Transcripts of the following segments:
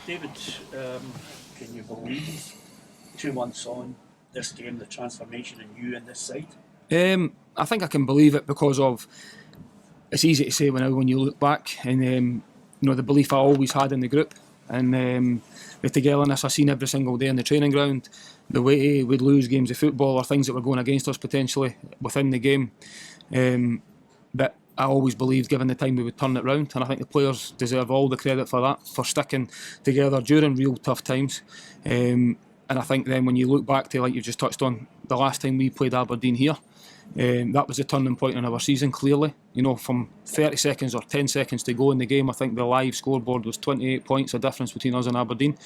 David, can you believe 2 months on this game, the transformation in you and this side? I think I can believe it because of it's easy to say when you look back and the belief I always had in the group and the togetherness I seen every single day in the training ground, the way we'd lose games of football or things that were going against us potentially within the game. But I always believed given the time we would turn it round, and I think the players deserve all the credit for that, for sticking together during real tough times. And I think then when you look back to, like you just touched on, the last time we played Aberdeen here, that was a turning point in our season, clearly. From 30 seconds or 10 seconds to go in the game, I think the live scoreboard was 28 points, a difference between us and Aberdeen.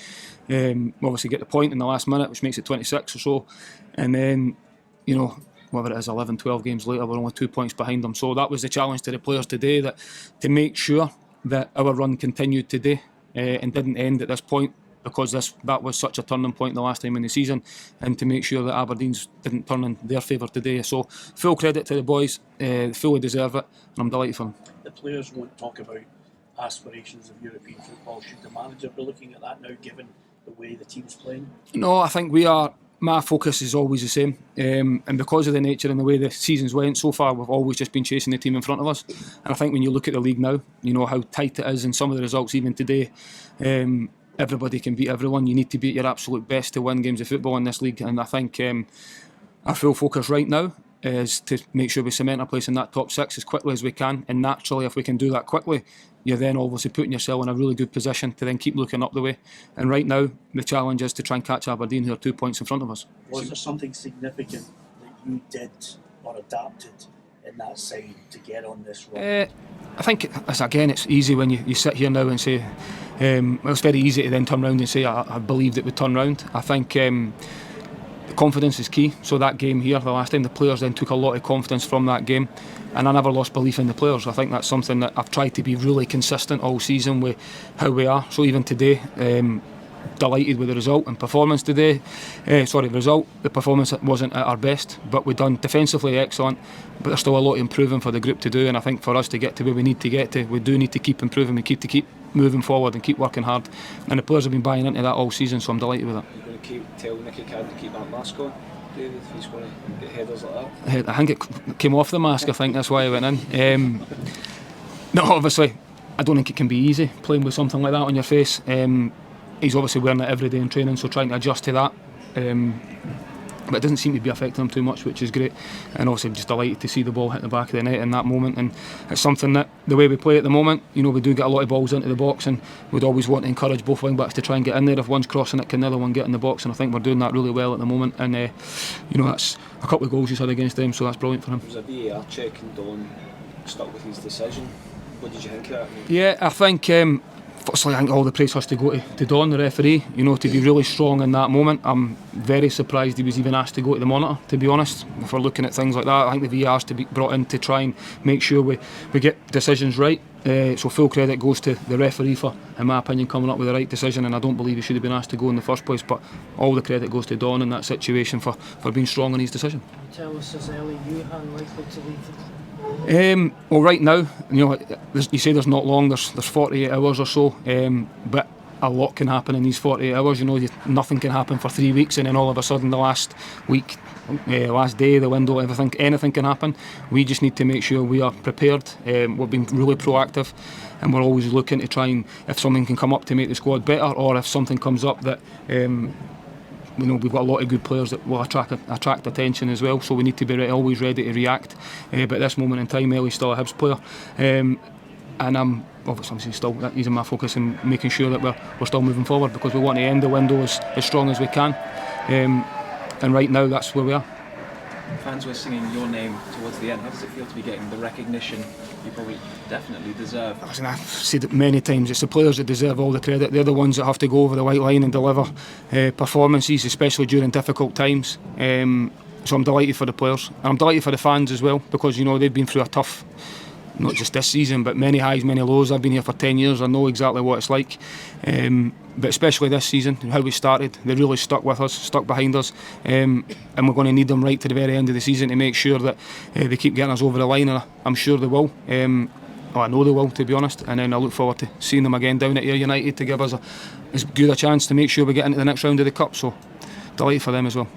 Obviously get the point in the last minute, which makes it 26 or so. And then, whatever it is, 11, 12 games later, we're only 2 points behind them. So that was the challenge to the players today, that to make sure that our run continued today and didn't end at this point, because that was such a turning point the last time in the season, and to make sure that Aberdeen's didn't turn in their favour today. So full credit to the boys, fully deserve it, and I'm delighted for them. The players won't talk about aspirations of European football. Should the manager be looking at that now, given the way the team's playing? No, I think we are. My focus is always the same, and because of the nature and the way the seasons went so far, we've always just been chasing the team in front of us. And I think when you look at the league now, you know how tight it is, and some of the results even today, everybody can beat everyone. You need to be at your absolute best to win games of football in this league, and I think our full focus right now is to make sure we cement our place in that top six as quickly as we can. And naturally, if we can do that quickly, you're then obviously putting yourself in a really good position to then keep looking up the way. And right now, the challenge is to try and catch Aberdeen, who are 2 points in front of us. Was there something significant that you did or adapted in that side to get on this run? I think, it's easy when you sit here now and say, it's very easy to then turn around and say, I believed it would turn round. I think confidence is key. So that game here, the last time, the players then took a lot of confidence from that game, and I never lost belief in the players. I think that's something that I've tried to be really consistent all season with how we are. So even today, delighted with the result and performance today. The performance wasn't at our best, but we've done defensively excellent, but there's still a lot of improving for the group to do, and I think for us to get to where we need to get to, we do need to keep improving, we keep moving forward and keep working hard, and the players have been buying into that all season, so I'm delighted with it. You're going to tell Nicky Cadden to keep that mask on, David, if he's going to get headers like that? I think it came off the mask, I think that's why I went in. No, obviously I don't think it can be easy playing with something like that on your face. He's obviously wearing it every day in training, so trying to adjust to that. But it doesn't seem to be affecting him too much, which is great. And obviously I'm just delighted to see the ball hit the back of the net in that moment. And it's something that, the way we play at the moment, we do get a lot of balls into the box, and we'd always want to encourage both wing backs to try and get in there. If one's crossing it, can the other one get in the box? And I think we're doing that really well at the moment. And that's a couple of goals he's had against them, so that's brilliant for him. There was a VAR check and Don stuck with his decision. What did you think of that? Yeah, I think firstly, I think all the praise has to go to Don, the referee, to be really strong in that moment. I'm very surprised he was even asked to go to the monitor, to be honest. If we're looking at things like that, I think the VAR has to be brought in to try and make sure we get decisions right. So full credit goes to the referee for, in my opinion, coming up with the right decision, and I don't believe he should have been asked to go in the first place, but all the credit goes to Don in that situation for being strong in his decision. Tell us, is Ellie Youhan likely to leave? Well, right now, you say there's not long, there's 48 hours or so, but a lot can happen in these 48 hours. Nothing can happen for 3 weeks, and then all of a sudden the last week, last day, the window, anything can happen. We just need to make sure we are prepared. We've been really proactive, and we're always looking to try and, if something can come up to make the squad better, or if something comes up that we've got a lot of good players that will attract attention as well, so we need to be always ready to react. But at this moment in time, Ellie's still a Hibs player, and I'm obviously still using my focus in making sure that we're still moving forward, because we want to end the window as strong as we can, and right now that's where we are. Fans were singing your name towards the end. How does it feel to be getting the recognition you probably definitely deserve? Listen, I've said it many times, it's the players that deserve all the credit. They're the ones that have to go over the white line and deliver performances, especially during difficult times. So I'm delighted for the players, and I'm delighted for the fans as well, because they've been through a tough, not just this season, but many highs, many lows. I've been here for 10 years, I know exactly what it's like. But especially this season, how we started, they really stuck with us, stuck behind us, and we're going to need them right to the very end of the season to make sure that they keep getting us over the line, and I'm sure they will. I know they will, to be honest, and then I look forward to seeing them again down at Ayr United to give us as good a chance to make sure we get into the next round of the Cup, so delighted for them as well.